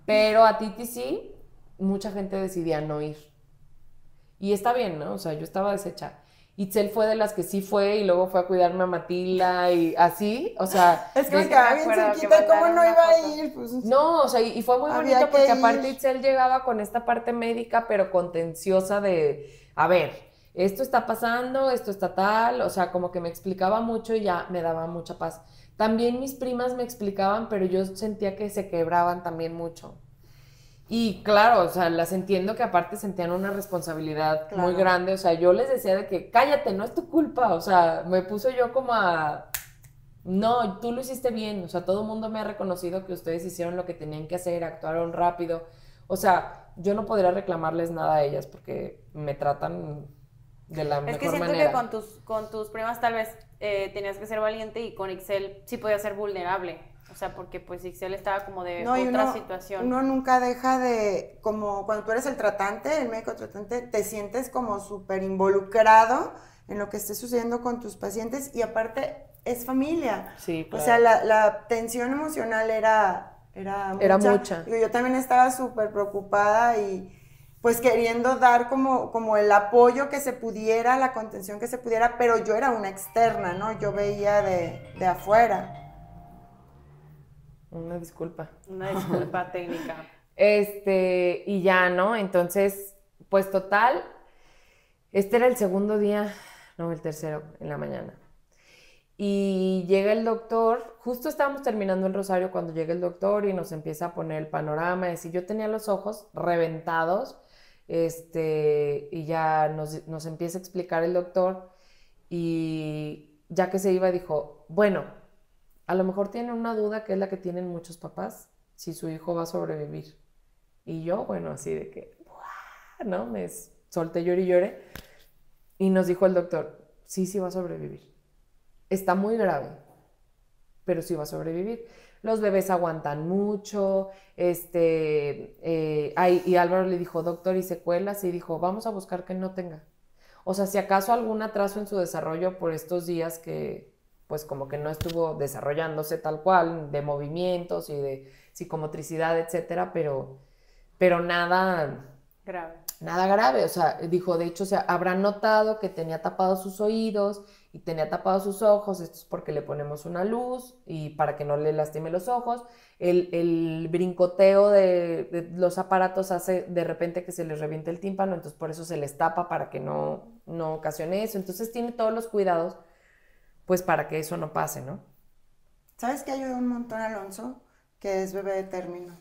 Pero a Titi sí, mucha gente decidía no ir. Y está bien, ¿no? O sea, yo estaba deshecha. Itzel fue de las que sí fue y luego fue a cuidarme a Matilda y así, o sea... Es que me quedaba bien cerquita, ¿cómo no iba a ir? Pues, no, o sea, y fue muy bonito porque aparte Itzel llegaba con esta parte médica, pero contenciosa de, a ver, esto está pasando, esto está tal, o sea, como que me explicaba mucho y ya me daba mucha paz. También mis primas me explicaban, pero yo sentía que se quebraban también mucho. Y claro, o sea, las entiendo que aparte sentían una responsabilidad muy grande, o sea, yo les decía de que cállate, no es tu culpa, o sea, me puso yo como a, no, tú lo hiciste bien, o sea, todo el mundo me ha reconocido que ustedes hicieron lo que tenían que hacer, actuaron rápido, o sea, yo no podría reclamarles nada a ellas porque me tratan de la mejor manera. Es que siento que con tus primas tal vez tenías que ser valiente y con Ixel sí podías ser vulnerable. O sea, porque pues Ixel estaba como de otra situación. Uno nunca deja de, como cuando tú eres el tratante, el médico tratante, te sientes como súper involucrado en lo que esté sucediendo con tus pacientes y aparte es familia. Sí, claro. O sea, la tensión emocional era mucha. Digo, yo también estaba súper preocupada y pues queriendo dar como el apoyo que se pudiera, la contención que se pudiera, pero yo era una externa, ¿no? Yo veía de afuera. Una disculpa técnica. Y ya, ¿no? Entonces, pues total, este era el segundo día, no, el tercero, en la mañana. Y llega el doctor, justo estábamos terminando el rosario cuando llega el doctor y nos empieza a poner el panorama, y yo tenía los ojos reventados, y ya nos empieza a explicar el doctor, y ya que se iba dijo, bueno, a lo mejor tienen una duda que es la que tienen muchos papás, si su hijo va a sobrevivir. Y yo, bueno, así de que, ¿no? Me solté llore y llore. Y nos dijo el doctor, sí va a sobrevivir. Está muy grave, pero sí va a sobrevivir. Los bebés aguantan mucho, y Álvaro le dijo, doctor, ¿y secuelas? Y dijo, vamos a buscar que no tenga. O sea, si acaso algún atraso en su desarrollo por estos días que pues como que no estuvo desarrollándose tal cual, de movimientos y de psicomotricidad, etcétera, pero nada grave. Nada grave, o sea, dijo, de hecho, o sea, habrá notado que tenía tapados sus oídos y tenía tapados sus ojos, esto es porque le ponemos una luz y para que no le lastime los ojos, el brincoteo de los aparatos hace de repente que se les reviente el tímpano, entonces por eso se les tapa para que no ocasione eso, entonces tiene todos los cuidados pues para que eso no pase, ¿no? ¿Sabes qué ayudó un montón, Alonso? que es bebé de término.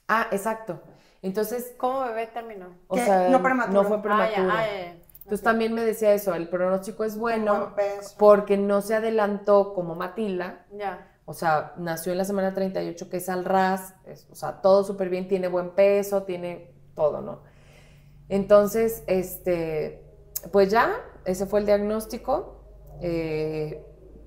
Ah, exacto. Entonces, ¿Cómo bebé terminó? o Que sea, no prematuro. no fue prematuro. Ya. Entonces también me decía eso, el pronóstico es bueno buen peso. porque no se adelantó como Matilda. Ya. O sea, nació en la semana 38, que es al ras, o sea, todo súper bien, tiene buen peso, tiene todo, ¿no? Entonces, pues ya, ese fue el diagnóstico.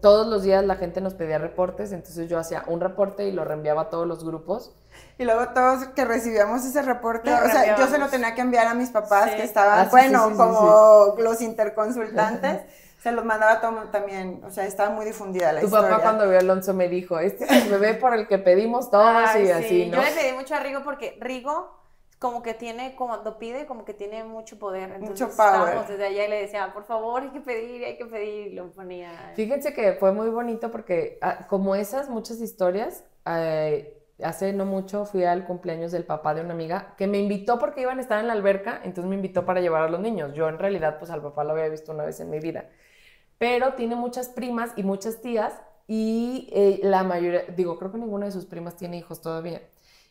Todos los días la gente nos pedía reportes, entonces yo hacía un reporte y lo reenviaba a todos los grupos. Y luego todos que recibíamos ese reporte, Lo o sea, yo se reenviábamos. lo tenía que enviar a mis papás Sí. que estaban, Ah, sí, bueno, sí, sí, como los interconsultantes, se los mandaba todo también, o sea, estaba muy difundida la Tu historia. papá cuando vio a Alonso me dijo, este es el bebé por el que pedimos todos Ay, y sí. así, ¿no? Yo le pedí mucho a Rigo porque Rigo como que tiene, cuando pide, como que tiene mucho poder. Entonces Mucho power. estábamos desde allá y le decía, por favor, hay que pedir, y lo ponía. Fíjense que fue muy bonito porque como esas muchas historias, hace no mucho fui al cumpleaños del papá de una amiga que me invitó porque iban a estar en la alberca, entonces me invitó para llevar a los niños. Yo en realidad pues al papá lo había visto una vez en mi vida, pero tiene muchas primas y muchas tías y la mayoría, digo, creo que ninguna de sus primas tiene hijos todavía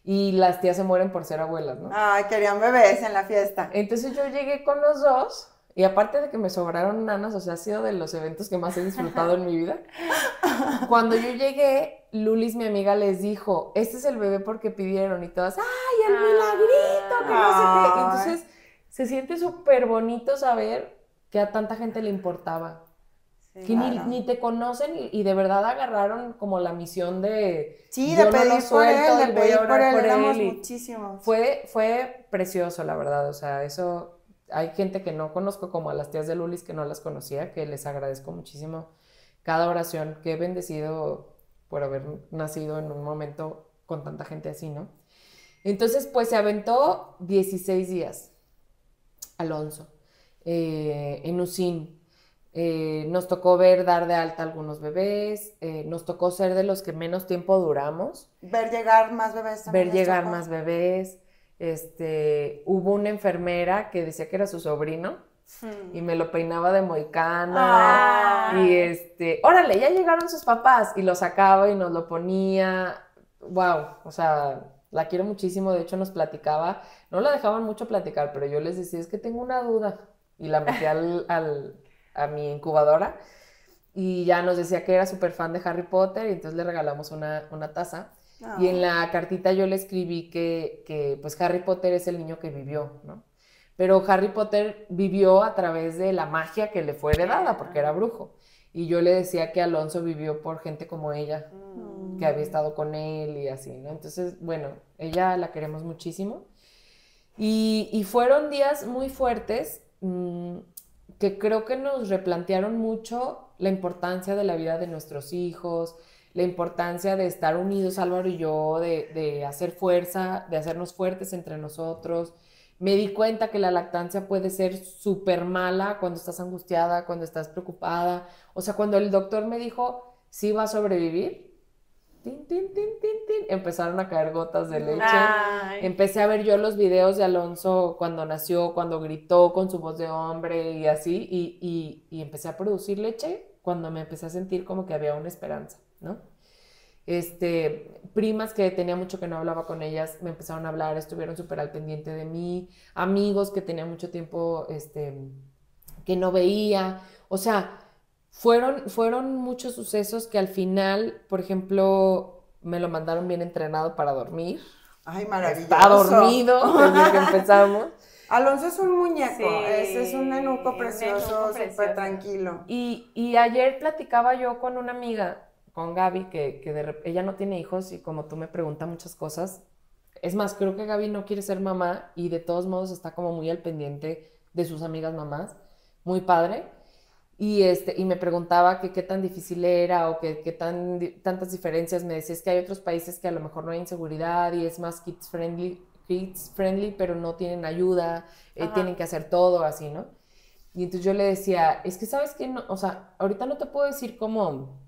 y las tías se mueren por ser abuelas, ¿no? Ay, querían bebés en la fiesta. Entonces yo llegué con los dos y aparte de que me sobraron nanas, o sea, ha sido de los eventos que más he disfrutado en mi vida. Cuando yo llegué, Lulis, mi amiga, les dijo, este es el bebé porque pidieron y todas, ¡ay, el milagrito! Que no sé qué. Y entonces se siente súper bonito saber que a tanta gente le importaba. Sí. Que Claro. ni te conocen y de verdad agarraron como la misión de Sí, yo de no lo pedir por suelto él, y de voy a pedir por orar él, por éramos él. Y muchísimos. fue precioso, la verdad. O sea, eso hay gente que no conozco, como a las tías de Lulis que no las conocía, que les agradezco muchísimo cada oración. Qué bendecido por haber nacido en un momento con tanta gente así, ¿no? Entonces, pues se aventó 16 días, Alonso, en USIN. Nos tocó ver dar de alta algunos bebés, nos tocó ser de los que menos tiempo duramos, Ver llegar más bebés también. ver les llegar tocó. más bebés. Hubo una enfermera que decía que era su sobrino y me lo peinaba de moicana. Ah. Y órale, ya llegaron sus papás y lo sacaba y nos lo ponía. Wow, o sea, la quiero muchísimo. De hecho, nos platicaba, no la dejaban mucho platicar, pero yo les decía, es que tengo una duda. Y la metí a mi incubadora y ya nos decía que era súper fan de Harry Potter y entonces le regalamos una taza. Y en la cartita yo le escribí que pues Harry Potter es el niño que vivió, ¿no? Pero Harry Potter vivió a través de la magia que le fue heredada, porque era brujo. Y yo le decía que Alonso vivió por gente como ella, que había estado con él y así, ¿no? Entonces, bueno, ella la queremos muchísimo. Y fueron días muy fuertes que creo que nos replantearon mucho la importancia de la vida de nuestros hijos, la importancia de estar unidos, Álvaro y yo, de hacer fuerza, de hacernos fuertes entre nosotros. Me di cuenta que la lactancia puede ser súper mala cuando estás angustiada, cuando estás preocupada. O sea, cuando el doctor me dijo, sí va a sobrevivir, tin, tin, tin, tin, tin, empezaron a caer gotas de leche. Ay. Empecé a ver yo los videos de Alonso cuando nació, cuando gritó con su voz de hombre y así, y empecé a producir leche cuando me empecé a sentir como que había una esperanza, ¿no? Primas que tenía mucho que no hablaba con ellas, me empezaron a hablar, estuvieron súper al pendiente de mí, amigos que tenía mucho tiempo, que no veía, o sea, fueron muchos sucesos que al final, por ejemplo, me lo mandaron bien entrenado para dormir. Ay, maravilloso. Está dormido desde que empezamos. Alonso es un muñeco, Sí, es un nenuco un precioso, nenuco súper precioso. tranquilo. Y ayer platicaba yo con una amiga, con Gaby, que ella no tiene hijos y como tú me preguntas muchas cosas. Es más, creo que Gaby no quiere ser mamá y de todos modos está como muy al pendiente de sus amigas mamás. Muy padre. Y me preguntaba que qué tan difícil era o qué tantas diferencias. Me decía, es que hay otros países que a lo mejor no hay inseguridad y es más kids friendly, pero no tienen ayuda, tienen que hacer todo así, ¿no? Y entonces yo le decía, es que sabes que no, o sea, ahorita no te puedo decir como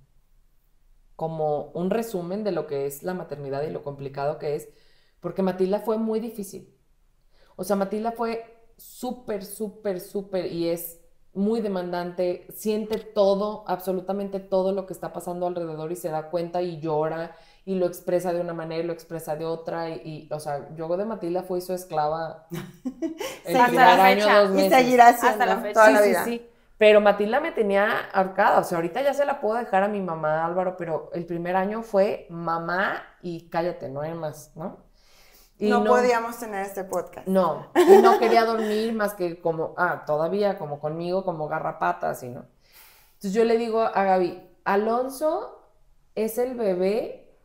un resumen de lo que es la maternidad y lo complicado que es, porque Matilda fue muy difícil. O sea, Matilda fue súper, súper, súper, y es muy demandante, siente todo, absolutamente todo lo que está pasando alrededor y se da cuenta y llora y lo expresa de una manera y lo expresa de otra o sea, yo de Matilda fui su esclava el Hasta primer la año, fecha. 2 Y meses. seguirá siendo Hasta la fecha. toda Sí, la sí, vida. sí. Pero Matilda me tenía ahorcada, o sea, ahorita ya se la puedo dejar a mi mamá, Álvaro, pero el primer año fue mamá y cállate, no hay más, ¿no? Y No podíamos tener este podcast. no, y no quería dormir más que como, todavía como conmigo, como garrapatas, y no. Entonces yo le digo a Gaby, Alonso es el bebé,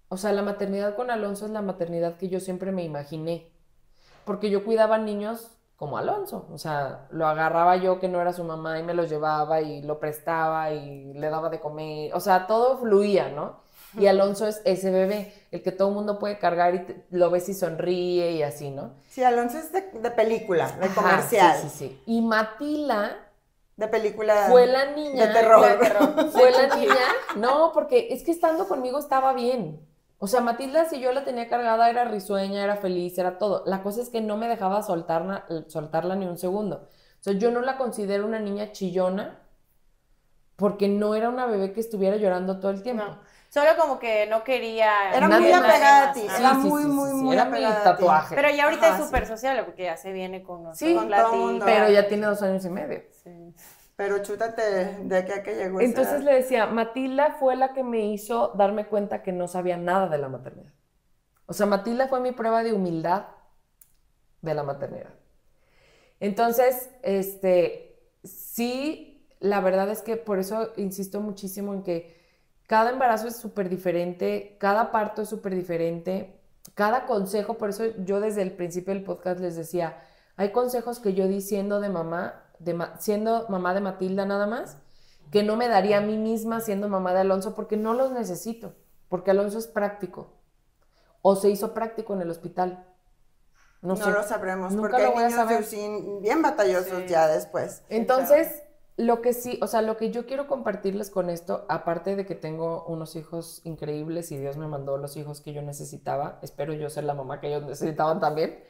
o sea, la maternidad con Alonso es la maternidad que yo siempre me imaginé, porque yo cuidaba niños como Alonso, o sea, lo agarraba yo que no era su mamá y me lo llevaba y lo prestaba y le daba de comer, o sea, todo fluía, ¿no? Y Alonso es ese bebé, el que todo el mundo puede cargar y lo ves y sonríe y así, ¿no? Sí, Alonso es de película, de Ajá, comercial. sí, sí, sí. Y Matila De película fue la niña. de terror. La de terror. Fue la niña. No, porque es que estando conmigo estaba bien. O sea, Matilda, si yo la tenía cargada, era risueña, era feliz, era todo. La cosa es que no me dejaba soltarla ni un segundo. O sea, yo no la considero una niña chillona porque no era una bebé que estuviera llorando todo el tiempo. No, solo como que no quería... Era Nadie muy más. apegada a ti. Ajá. Era Sí, sí, muy, sí, muy, sí, muy era apegada mi a ti. tatuaje. Pero ya ahorita Ajá, es súper sí. sociable porque ya se viene con nosotros. Sí, con todo mundo. Pero ya tiene 2 años y medio. Sí. Pero chútate de aquí a que llegó esa Entonces edad. le decía, Matilda fue la que me hizo darme cuenta que no sabía nada de la maternidad. O sea, Matilda fue mi prueba de humildad de la maternidad. Entonces, sí, la verdad es que por eso insisto muchísimo en que cada embarazo es súper diferente, cada parto es súper diferente, cada consejo, por eso yo desde el principio del podcast les decía, hay consejos que yo di siendo siendo mamá de Matilda nada más, que no me daría a mí misma siendo mamá de Alonso porque no los necesito, porque Alonso es práctico, o se hizo práctico en el hospital. No sé. lo sabremos, Nunca porque lo hay voy a niños de saber. UCIN bien batallosos Sí. ya después. Entonces, lo que sí, o sea, lo que yo quiero compartirles con esto, aparte de que tengo unos hijos increíbles y Dios me mandó los hijos que yo necesitaba, espero yo ser la mamá que ellos necesitaban también,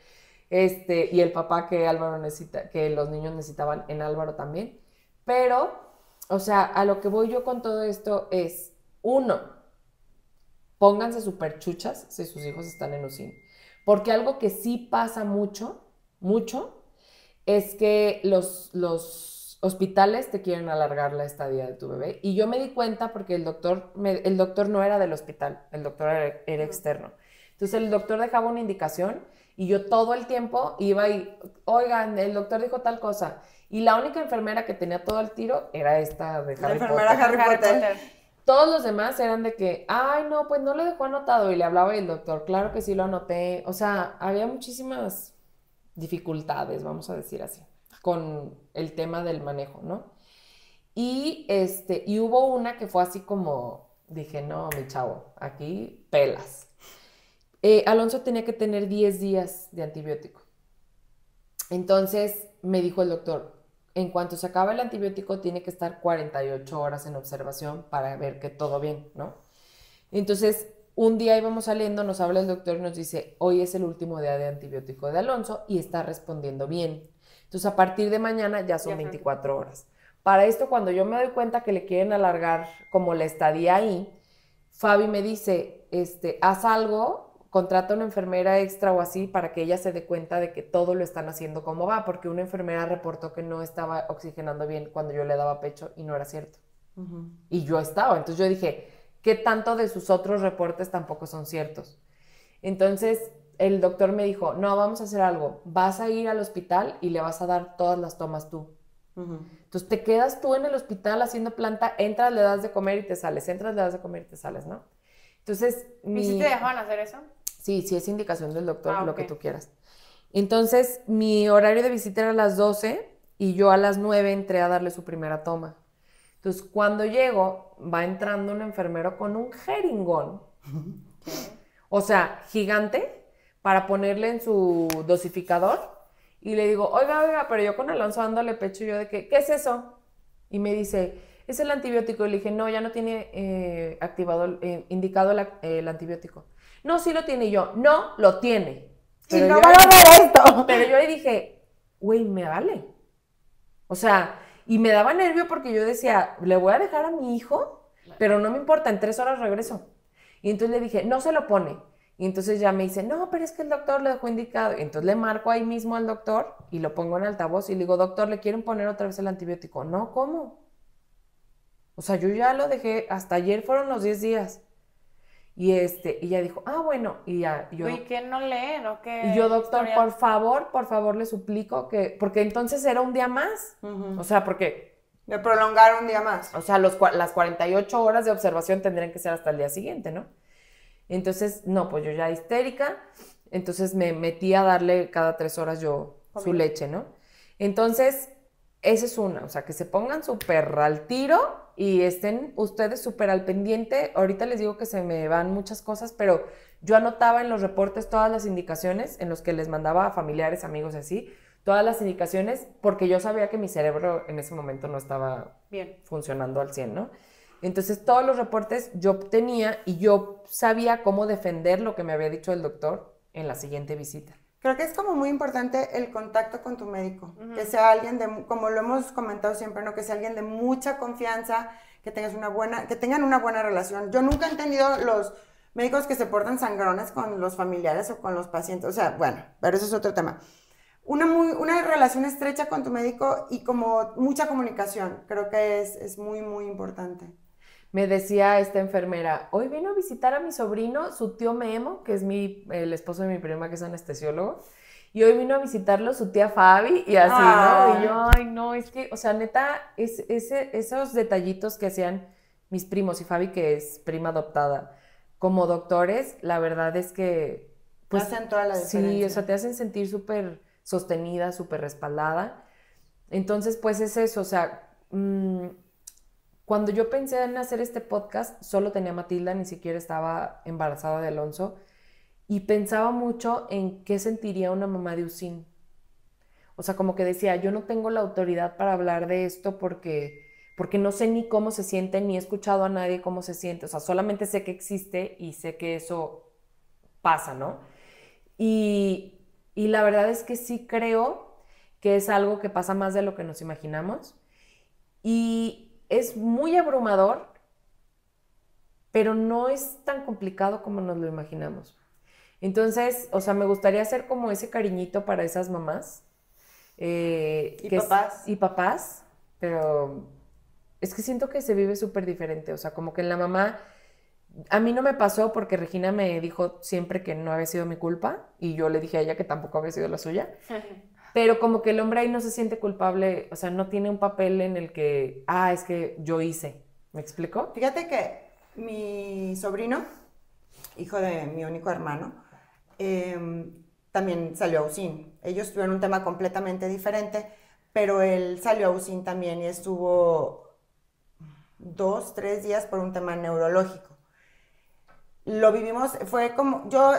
y el papá que Álvaro necesita, que los niños necesitaban en Álvaro también, pero, o sea, a lo que voy yo con todo esto es, uno, pónganse súper chuchas si sus hijos están en UCIN, porque algo que sí pasa mucho, mucho, es que los hospitales te quieren alargar la estadía de tu bebé. Y yo me di cuenta porque el doctor no era del hospital, el doctor era externo. Entonces el doctor dejaba una indicación y yo todo el tiempo iba y, oigan, el doctor dijo tal cosa. Y la única enfermera que tenía todo el tiro era esta de La Harry enfermera Potter. Harry Potter. Todos los demás eran de que, ay, no, pues no lo dejó anotado. Y le hablaba y el doctor, claro que sí lo anoté. O sea, había muchísimas dificultades, vamos a decir así, con el tema del manejo, ¿no? Y hubo una que fue así como, dije, no, mi chavo, aquí pelas. Alonso tenía que tener 10 días de antibiótico. Entonces me dijo el doctor, en cuanto se acaba el antibiótico, tiene que estar 48 horas en observación para ver que todo bien, ¿no? Entonces, un día íbamos saliendo, nos habla el doctor y nos dice, hoy es el último día de antibiótico de Alonso y está respondiendo bien. Entonces, a partir de mañana ya son 24 horas. Para esto, cuando yo me doy cuenta que le quieren alargar como la estadía ahí, Fabi me dice, haz algo, contrata a una enfermera extra o así para que ella se dé cuenta de que todo lo están haciendo como va, porque una enfermera reportó que no estaba oxigenando bien cuando yo le daba pecho y no era cierto. Y yo estaba. Entonces yo dije, ¿qué tanto de sus otros reportes tampoco son ciertos? Entonces el doctor me dijo, no, vamos a hacer algo, vas a ir al hospital y le vas a dar todas las tomas tú. Entonces te quedas tú en el hospital haciendo planta, entras, le das de comer y te sales, entras, le das de comer y te sales, ¿no? Entonces... ¿Y si te dejaban hacer eso? Sí, sí es indicación del doctor, lo ok. que tú quieras. Entonces, mi horario de visita era a las 12 y yo a las 9 entré a darle su primera toma. Entonces, cuando llego, va entrando un enfermero con un jeringón, o sea, gigante, para ponerle en su dosificador. Y le digo, oiga, pero yo con Alonso dándole pecho, y yo de que, ¿qué es eso? Y me dice, es el antibiótico. Y le dije, no, ya no tiene indicado el antibiótico. No, sí lo tiene. Y yo, no, lo tiene. Y no van a ver esto. Pero yo le dije, güey, me vale. O sea, y me daba nervio porque yo decía, le voy a dejar a mi hijo, pero no me importa, en 3 horas regreso. Y entonces le dije, no se lo pone. Y entonces ya me dice, no, pero es que el doctor lo dejó indicado. Y entonces le marco ahí mismo al doctor y lo pongo en altavoz y le digo, doctor, ¿le quieren poner otra vez el antibiótico? No, ¿cómo? O sea, yo ya lo dejé, hasta ayer fueron los 10 días. Y ya dijo, ah, bueno, y ya, yo... ¿Y qué no leen o Y qué yo, doctor, historial? por favor, le suplico que... Porque entonces era un día más. O sea, porque... De prolongar un día más. O sea, las 48 horas de observación tendrían que ser hasta el día siguiente, ¿no? Entonces, no, pues yo ya histérica. Entonces me metí a darle cada 3 horas yo su leche, ¿no? Entonces, esa es una. O sea, que se pongan súper al tiro y estén ustedes súper al pendiente. Ahorita les digo que se me van muchas cosas, pero yo anotaba en los reportes todas las indicaciones en los que les mandaba a familiares, amigos y así, todas las indicaciones, porque yo sabía que mi cerebro en ese momento no estaba bien funcionando al 100, ¿no? Entonces todos los reportes yo tenía y yo sabía cómo defender lo que me había dicho el doctor en la siguiente visita. Creo que es como muy importante el contacto con tu médico, que sea alguien de, como lo hemos comentado siempre, ¿no? Que sea alguien de mucha confianza, que tengan una buena relación. Yo nunca he entendido los médicos que se portan sangrones con los familiares o con los pacientes, o sea, bueno, pero eso es otro tema. Una relación estrecha con tu médico y como mucha comunicación, creo que es muy, muy importante. Me decía esta enfermera, hoy vino a visitar a mi sobrino, su tío Memo, que es el esposo de mi prima, que es anestesiólogo, y hoy vino a visitarlo su tía Fabi, y así, ¿no? Y yo, ay, no, es que, o sea, neta, esos detallitos que hacían mis primos y Fabi, que es prima adoptada, como doctores, la verdad es que, pues, hacen toda la diferencia. Sí, o sea, te hacen sentir súper sostenida, súper respaldada. Entonces, pues es eso, o sea, cuando yo pensé en hacer este podcast, solo tenía a Matilda, ni siquiera estaba embarazada de Alonso, y pensaba mucho en qué sentiría una mamá de Usin. O sea, como que decía, yo no tengo la autoridad para hablar de esto porque no sé ni cómo se siente, ni he escuchado a nadie cómo se siente. O sea, solamente sé que existe y sé que eso pasa, ¿no? Y la verdad es que sí creo que es algo que pasa más de lo que nos imaginamos. Y es muy abrumador, pero no es tan complicado como nos lo imaginamos. Entonces, o sea, me gustaría hacer como ese cariñito para esas mamás. Y papás. Y papás, pero es que siento que se vive súper diferente. O sea, como que en la mamá, a mí no me pasó porque Regina me dijo siempre que no había sido mi culpa y yo le dije a ella que tampoco había sido la suya. Pero como que el hombre ahí no se siente culpable, o sea, no tiene un papel en el que, es que yo hice. ¿Me explico? Fíjate que mi sobrino, hijo de mi único hermano, también salió a USIN. Ellos tuvieron un tema completamente diferente, pero él salió a USIN también y estuvo 2, 3 días por un tema neurológico. Lo vivimos, fue como, yo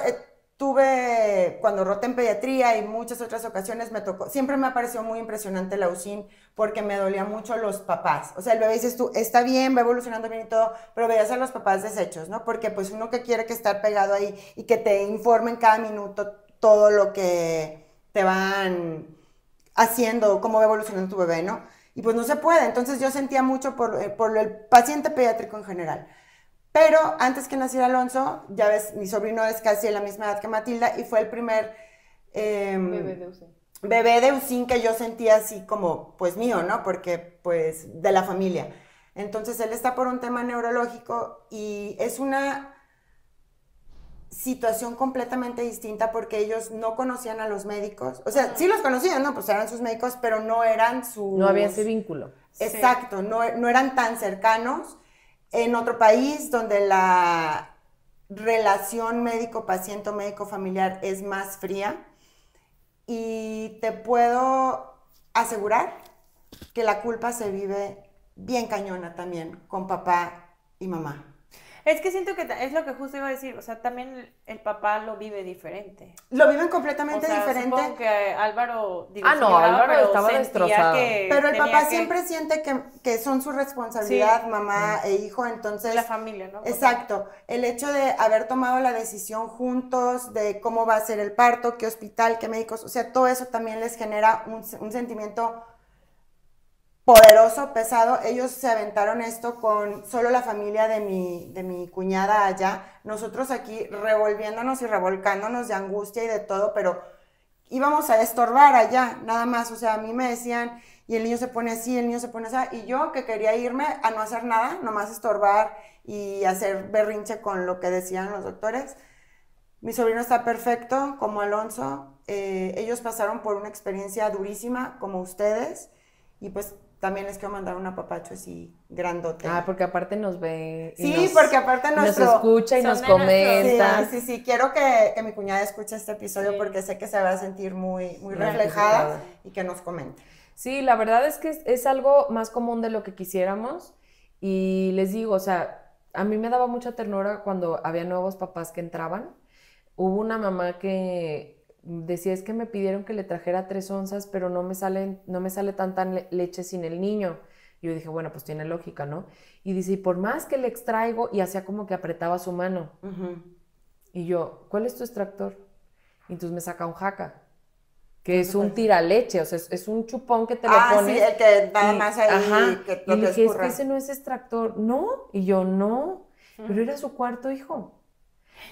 tuve, cuando roté en pediatría y muchas otras ocasiones me tocó, siempre me pareció muy impresionante la USIN porque me dolía mucho los papás. O sea, el bebé dices tú, está bien, va evolucionando bien y todo, pero veías a los papás deshechos, ¿no? Porque pues uno que quiere que estar pegado ahí y que te informen cada minuto todo lo que te van haciendo, cómo va evolucionando tu bebé, ¿no? Y pues no se puede. Entonces yo sentía mucho por el paciente pediátrico en general. Pero antes que naciera Alonso, ya ves, mi sobrino es casi de la misma edad que Matilda y fue el primer bebé de USIN que yo sentía así como, pues mío, ¿no? Porque, pues, de la familia. Entonces, él está por un tema neurológico y es una situación completamente distinta porque ellos no conocían a los médicos. O sea, sí los conocían, ¿no? Pues eran sus médicos, pero no eran sus... No había ese vínculo. Exacto, no eran tan cercanos. En otro país donde la relación médico-paciente o médico-familiar es más fría y te puedo asegurar que la culpa se vive bien cañona también con papá y mamá. Es que siento que es lo que justo iba a decir, o sea, también el papá lo vive diferente. Lo viven completamente diferente. Supongo que Álvaro... Álvaro estaba destrozado. Pero el papá siempre siente que son su responsabilidad, mamá e hijo, entonces... La familia, ¿no? Exacto. El hecho de haber tomado la decisión juntos, de cómo va a ser el parto, qué hospital, qué médicos, o sea, todo eso también les genera un sentimiento poderoso, pesado. Ellos se aventaron esto con solo la familia de mi cuñada allá. Nosotros aquí revolviéndonos y revolcándonos de angustia y de todo, pero íbamos a estorbar allá, nada más. O sea, a mí me decían, y el niño se pone así, el niño se pone así, y yo que quería irme a no hacer nada, nomás estorbar y hacer berrinche con lo que decían los doctores. Mi sobrino está perfecto, como Alonso. Ellos pasaron por una experiencia durísima, como ustedes, y pues también les quiero mandar un apapacho así grandote. Ah, porque aparte nos ve. Sí, porque aparte nos escucha y nos comenta. Sí, quiero que mi cuñada escuche este episodio porque sé que se va a sentir muy reflejada y que nos comente. Sí, la verdad es que es algo más común de lo que quisiéramos y les digo, o sea, a mí me daba mucha ternura cuando había nuevos papás que entraban. Hubo una mamá que decía, es que me pidieron que le trajera 3 onzas, pero no me sale tanta leche sin el niño. Y yo dije, bueno, pues tiene lógica, ¿no? Y dice, y por más que le extraigo, y hacía como que apretaba su mano. Y yo, ¿cuál es tu extractor? Y entonces me saca un jaca, que es un tiraleche, o sea, es un chupón que te lo pones. Sí, el que nada más ahí, que y le dije, es que ese no es extractor. ¿No? Y yo, no, pero era su cuarto hijo.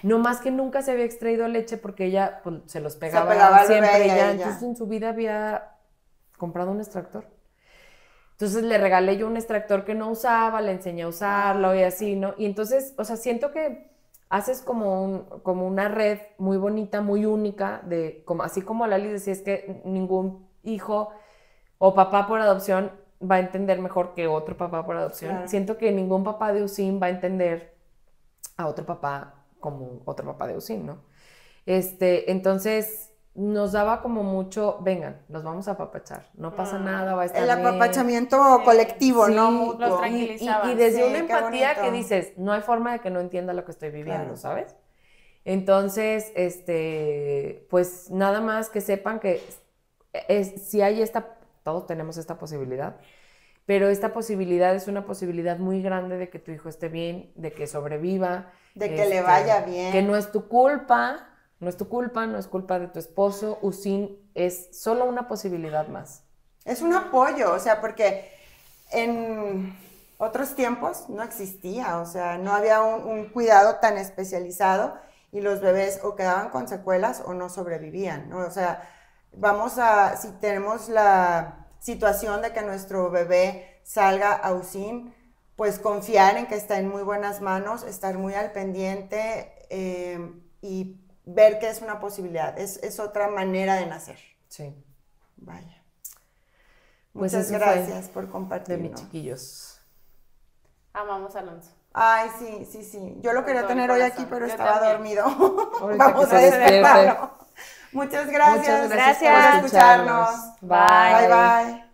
No más que nunca se había extraído leche porque ella pues, se los pegaba siempre ya. Entonces en su vida había comprado un extractor. Entonces le regalé yo un extractor que no usaba, le enseñé a usarlo y así, ¿no? Y entonces, o sea, siento que haces como una red muy bonita, muy única, así como Lali decía, es que ningún hijo o papá por adopción va a entender mejor que otro papá por adopción. Claro. Siento que ningún papá de USIN va a entender a otro papá como otro papá de USIN, ¿no? Entonces nos daba como mucho, vengan, nos vamos a apapachar, no pasa nada, va a estar bien. El apapachamiento colectivo, ¿no? Mutuo. Los tranquilizaba. Y desde una empatía que dices, no hay forma de que no entienda lo que estoy viviendo, claro. ¿Sabes? Entonces, pues nada más que sepan que si hay todos tenemos esta posibilidad, pero esta posibilidad es una posibilidad muy grande de que tu hijo esté bien, de que sobreviva, de que le vaya bien. Que no es tu culpa, no es culpa de tu esposo. USIN es solo una posibilidad más. Es un apoyo, o sea, porque en otros tiempos no existía, o sea, no había un cuidado tan especializado y los bebés o quedaban con secuelas o no sobrevivían, ¿no? O sea, si tenemos la situación de que nuestro bebé salga a USIN, pues confiar en que está en muy buenas manos, estar muy al pendiente y ver que es una posibilidad, es otra manera de nacer. Sí. Vaya. Pues muchas gracias por compartirnos. De mis chiquillos. Amamos a Alonso. Ay, sí. Yo lo quería tener hoy aquí, pero estaba dormido. Vamos a despertarlo. Muchas gracias. Muchas gracias por escucharnos. Bye.